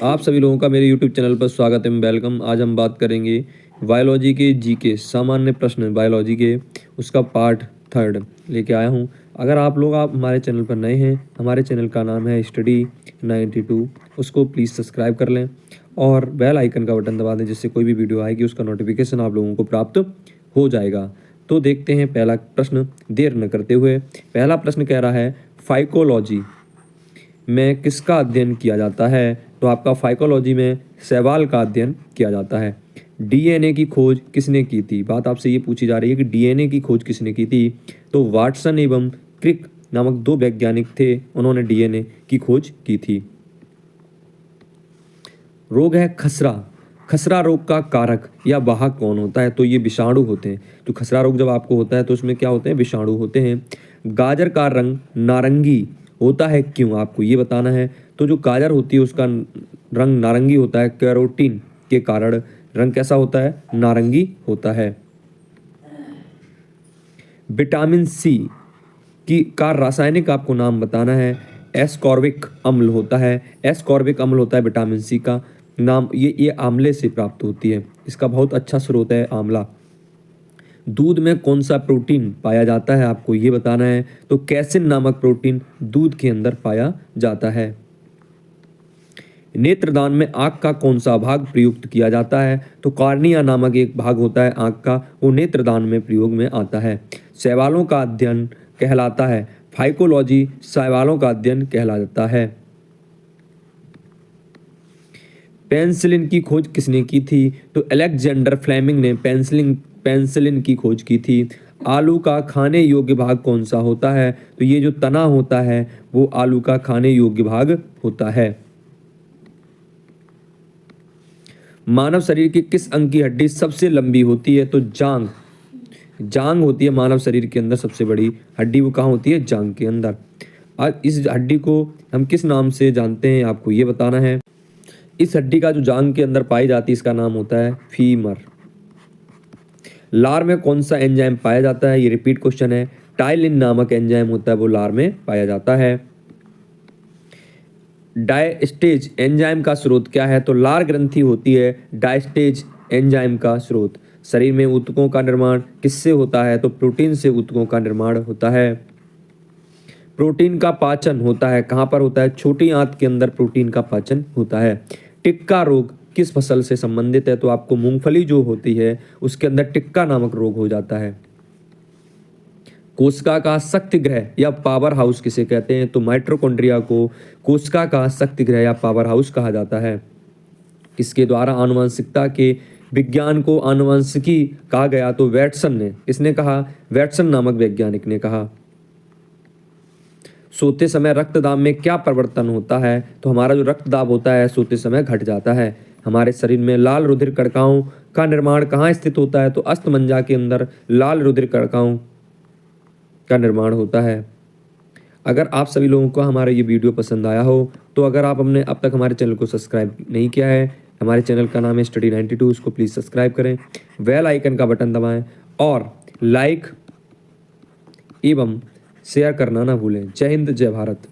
आप सभी लोगों का मेरे YouTube चैनल पर स्वागत है, वेलकम। आज हम बात करेंगे बायोलॉजी के जीके सामान्य प्रश्न बायोलॉजी के उसका पार्ट 3 लेके आया हूँ। अगर आप लोग हमारे चैनल पर नए हैं, हमारे चैनल का नाम है स्टडी 92, उसको प्लीज़ सब्सक्राइब कर लें और बेल आइकन का बटन दबा दें, जिससे कोई भी वीडियो आएगी उसका नोटिफिकेशन आप लोगों को प्राप्त हो जाएगा। तो देखते हैं पहला प्रश्न, देर न करते हुए। पहला प्रश्न कह रहा है फाइकोलॉजी में किसका अध्ययन किया जाता है? तो आपका फाइकोलॉजी में शैवाल का अध्ययन किया जाता है। डीएनए की खोज किसने की थी? बात आपसे ये पूछी जा रही है कि डीएनए की खोज किसने की थी? तो वाटसन एवं क्रिक नामक 2 वैज्ञानिक थे, उन्होंने डीएनए की खोज की थी। रोग है खसरा। खसरा रोग का कारक या वाहक कौन होता है? तो ये विषाणु होते हैं। तो खसरा रोग जब आपको होता है तो उसमें क्या होते हैं? विषाणु होते हैं। गाजर का रंग नारंगी होता है, क्यों? आपको ये बताना है। तो जो गाजर होती है उसका रंग नारंगी होता है, कैरोटीन के कारण रंग कैसा होता है? नारंगी होता है। विटामिन सी का रासायनिक आपको नाम बताना है। एस्कॉर्बिक अम्ल होता है। एस्कॉर्बिक अम्ल होता है विटामिन सी का नाम। ये आंवले से प्राप्त होती है। इसका बहुत अच्छा स्रोत है आंवला। दूध में कौन सा प्रोटीन पाया जाता है? आपको ये बताना है। तो कैसिन नामक प्रोटीन दूध के अंदर पाया जाता है। नेत्रदान में आँख का कौन सा भाग प्रयुक्त किया जाता है? तो कार्निया नामक एक भाग होता है आँख का, वो नेत्रदान में प्रयोग में आता है। शैवालों का अध्ययन कहलाता है फाइकोलॉजी। शैवालों का अध्ययन कहलाता है। पेनिसिलिन की खोज किसने की थी? तो अलेक्जेंडर फ्लेमिंग ने पेनिसिलिन की खोज की थी। आलू का खाने योग्य भाग कौन सा होता है? तो ये जो तना होता है वो आलू का खाने योग्य भाग होता है। मानव शरीर की किस अंग की हड्डी सबसे लंबी होती है? तो जांग। जांग होती है मानव शरीर के अंदर सबसे बड़ी हड्डी। वो कहाँ होती है? जांग के अंदर। आज इस हड्डी को हम किस नाम से जानते हैं? आपको ये बताना है। इस हड्डी का जो जांग के अंदर पाई जाती है इसका नाम होता है फीमर। लार में कौन सा एंजाइम पाया जाता है? ये रिपीट क्वेश्चन है। टाइलिन नामक एंजाइम होता है, वो लार में पाया जाता है। डायस्टेज एंजाइम का स्रोत क्या है? तो लार ग्रंथि होती है डायस्टेज एंजाइम का स्रोत। शरीर में ऊतकों का निर्माण किससे होता है? तो प्रोटीन से ऊतकों का निर्माण होता है। प्रोटीन का पाचन होता है, कहाँ पर होता है? छोटी आंत के अंदर प्रोटीन का पाचन होता है। टिक्का रोग किस फसल से संबंधित है? तो आपको मूंगफली जो होती है उसके अंदर टिक्का नामक रोग हो जाता है। कोशिका का शक्ति ग्रह या पावर हाउस किसे कहते हैं? तो माइटोकॉन्ड्रिया को कोशिका का शक्ति ग्रह या पावर हाउस कहा जाता है। किसके द्वारा आनुवंशिकता के विज्ञान को आनुवंशिकी कहा गया? तो वैटसन ने। किसने कहा? वैटसन नामक वैज्ञानिक ने कहा। सोते समय रक्तदाब में क्या परिवर्तन होता है? तो हमारा जो रक्तदाब होता है सोते समय घट जाता है। हमारे शरीर में लाल रुधिर कणिकाओं का निर्माण कहाँ स्थित होता है? तो अस्थमज्जा के अंदर लाल रुधिर कणिकाओं का निर्माण होता है। अगर आप सभी लोगों को हमारा ये वीडियो पसंद आया हो तो अगर आप हमने अब तक हमारे चैनल को सब्सक्राइब नहीं किया है, हमारे चैनल का नाम है स्टडी 92, उसको प्लीज़ सब्सक्राइब करें, बेल आइकन का बटन दबाएं और लाइक एवं शेयर करना ना भूलें। जय हिंद, जय भारत।